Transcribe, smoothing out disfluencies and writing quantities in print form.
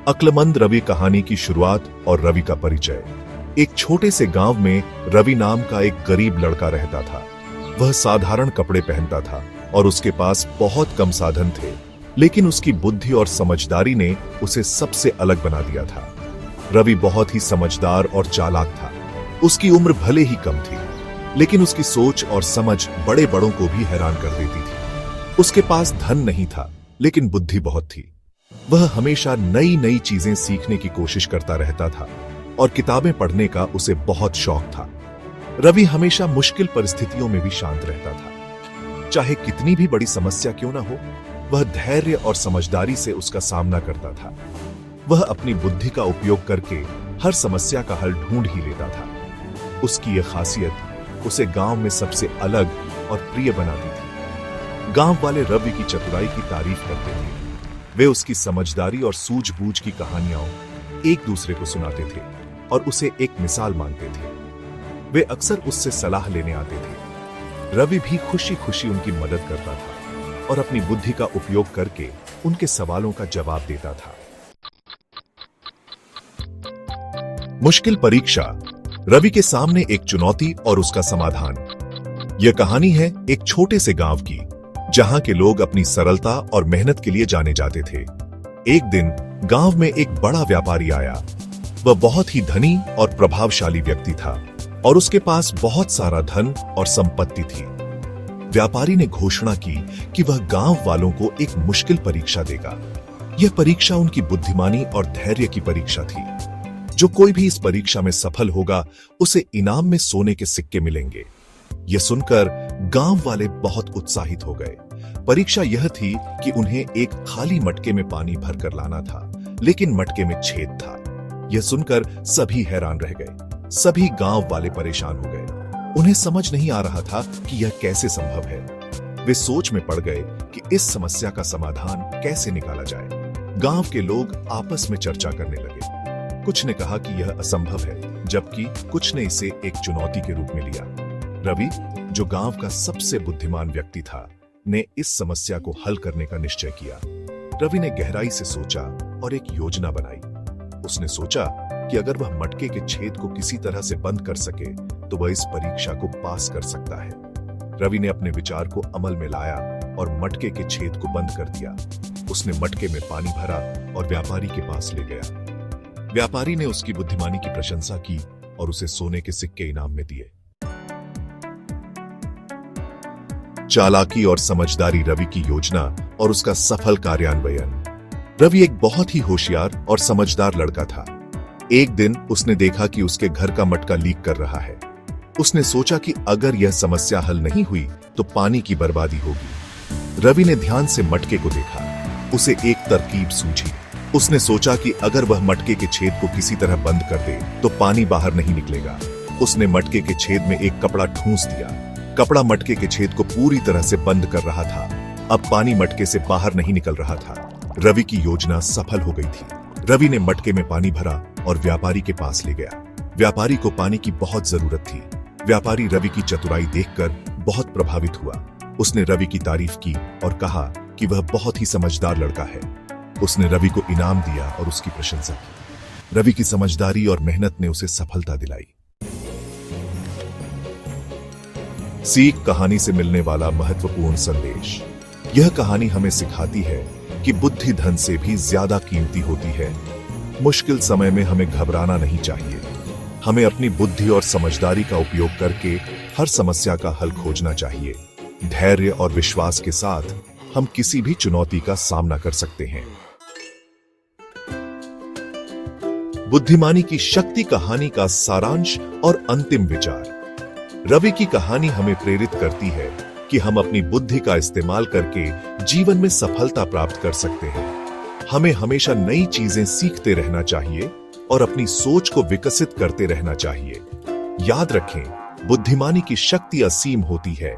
अक्लमंद रवि कहानी की शुरुआत और रवि का परिचय। एक छोटे से गांव में रवि नाम का एक गरीब लड़का रहता था। वह साधारण कपड़े पहनता था और उसके पास बहुत कम साधन थे, लेकिन उसकी बुद्धि और समझदारी ने उसे सबसे अलग बना दिया था। रवि बहुत ही समझदार और चालाक था। उसकी उम्र भले ही कम थी, लेकिन उसकी सोच और समझ बड़े बड़ों को भी हैरान कर देती थी। उसके पास धन नहीं था, लेकिन बुद्धि बहुत थी। वह हमेशा नई नई चीजें सीखने की कोशिश करता रहता था और किताबें पढ़ने का उसे बहुत शौक था। रवि हमेशा मुश्किल परिस्थितियों में भी शांत रहता था। चाहे कितनी भी बड़ी समस्या क्यों ना हो, वह धैर्य और समझदारी से उसका सामना करता था। वह अपनी बुद्धि का उपयोग करके हर समस्या का हल ढूंढ ही लेता था। उसकी यह खासियत उसे गांव में सबसे अलग और प्रिय बनाती थी। गांव वाले रवि की चतुराई की तारीफ करते थे। वे उसकी समझदारी और सूझबूझ की कहानियां एक दूसरे को सुनाते थे और उसे एक मिसाल मानते थे। वे अक्सर उससे सलाह लेने आते थे। रवि भी खुशी खुशी उनकी मदद करता था और अपनी बुद्धि का उपयोग करके उनके सवालों का जवाब देता था। मुश्किल परीक्षा, रवि के सामने एक चुनौती और उसका समाधान। यह कहानी है एक छोटे से गांव की, जहां के लोग अपनी सरलता और मेहनत के लिए जाने जाते थे। एक दिन गांव में एक बड़ा व्यापारी आया। वह बहुत ही धनी और प्रभावशाली व्यक्ति था और उसके पास बहुत सारा धन और संपत्ति थी। व्यापारी ने घोषणा की कि वह गांव वालों को एक मुश्किल परीक्षा देगा। यह परीक्षा उनकी बुद्धिमानी और धैर्य की परीक्षा थी। जो कोई भी इस परीक्षा में सफल होगा, उसे इनाम में सोने के सिक्के मिलेंगे। यह सुनकर गांव वाले बहुत उत्साहित हो गए। परीक्षा यह थी कि उन्हें एक खाली मटके में पानी भरकर लाना था, लेकिन मटके में छेद था। यह सुनकर सभी हैरान रह गए। सभी गांव वाले परेशान हो गए। उन्हें समझ नहीं आ रहा था कि यह कैसे संभव है। वे सोच में पड़ गए कि इस समस्या का समाधान कैसे निकाला जाए। गांव के लोग आपस में चर्चा करने लगे। कुछ ने कहा कि यह असंभव है, जबकि कुछ ने इसे एक चुनौती के रूप में लिया। रवि, जो गांव का सबसे बुद्धिमान व्यक्ति था, ने इस समस्या को हल करने का निश्चय किया। रवि ने गहराई से सोचा और एक योजना बनाई। उसने सोचा कि अगर वह मटके के छेद को किसी तरह से बंद कर सके, तो वह इस परीक्षा को पास कर सकता है। रवि ने अपने विचार को अमल में लाया और मटके के छेद को बंद कर दिया। उसने मटके में पानी भरा और व्यापारी के पास ले गया। व्यापारी ने उसकी बुद्धिमानी की प्रशंसा की और उसे सोने के सिक्के इनाम में दिए। चालाकी और समझदारी, रवि की योजना और उसका सफल कार्यान्वयन। रवि एक बहुत ही होशियार और समझदार लड़का था। एक दिन उसने देखा कि उसके घर का मटका लीक कर रहा है। उसने सोचा कि अगर यह समस्या हल नहीं हुई तो पानी की बर्बादी होगी। रवि ने ध्यान से मटके को देखा। उसे एक तरकीब सूझी। उसने सोचा कि अगर वह मटके के छेद को किसी तरह बंद कर दे तो पानी बाहर नहीं निकलेगा। उसने मटके के छेद में एक कपड़ा ठूंस दिया। कपड़ा मटके के छेद को पूरी तरह से बंद कर रहा था। अब पानी मटके से बाहर नहीं निकल रहा था। रवि की योजना सफल हो गई थी। रवि ने मटके में पानी भरा और व्यापारी के पास ले गया। व्यापारी को पानी की बहुत जरूरत थी। व्यापारी रवि की चतुराई देखकर बहुत प्रभावित हुआ। उसने रवि की तारीफ की और कहा कि वह बहुत ही समझदार लड़का है। उसने रवि को इनाम दिया और उसकी प्रशंसा की। रवि की समझदारी और मेहनत ने उसे सफलता दिलाई। सीख, कहानी से मिलने वाला महत्वपूर्ण संदेश। यह कहानी हमें सिखाती है कि बुद्धि धन से भी ज्यादा कीमती होती है। मुश्किल समय में हमें घबराना नहीं चाहिए। हमें अपनी बुद्धि और समझदारी का उपयोग करके हर समस्या का हल खोजना चाहिए। धैर्य और विश्वास के साथ हम किसी भी चुनौती का सामना कर सकते हैं। बुद्धिमानी की शक्ति कहानी का सारांश और अंतिम विचार। रवि की कहानी हमें प्रेरित करती है कि हम अपनी बुद्धि का इस्तेमाल करके जीवन में सफलता प्राप्त कर सकते हैं। हमें हमेशा नई चीजें सीखते रहना चाहिए और अपनी सोच को विकसित करते रहना चाहिए। याद रखें, बुद्धिमानी की शक्ति असीम होती है,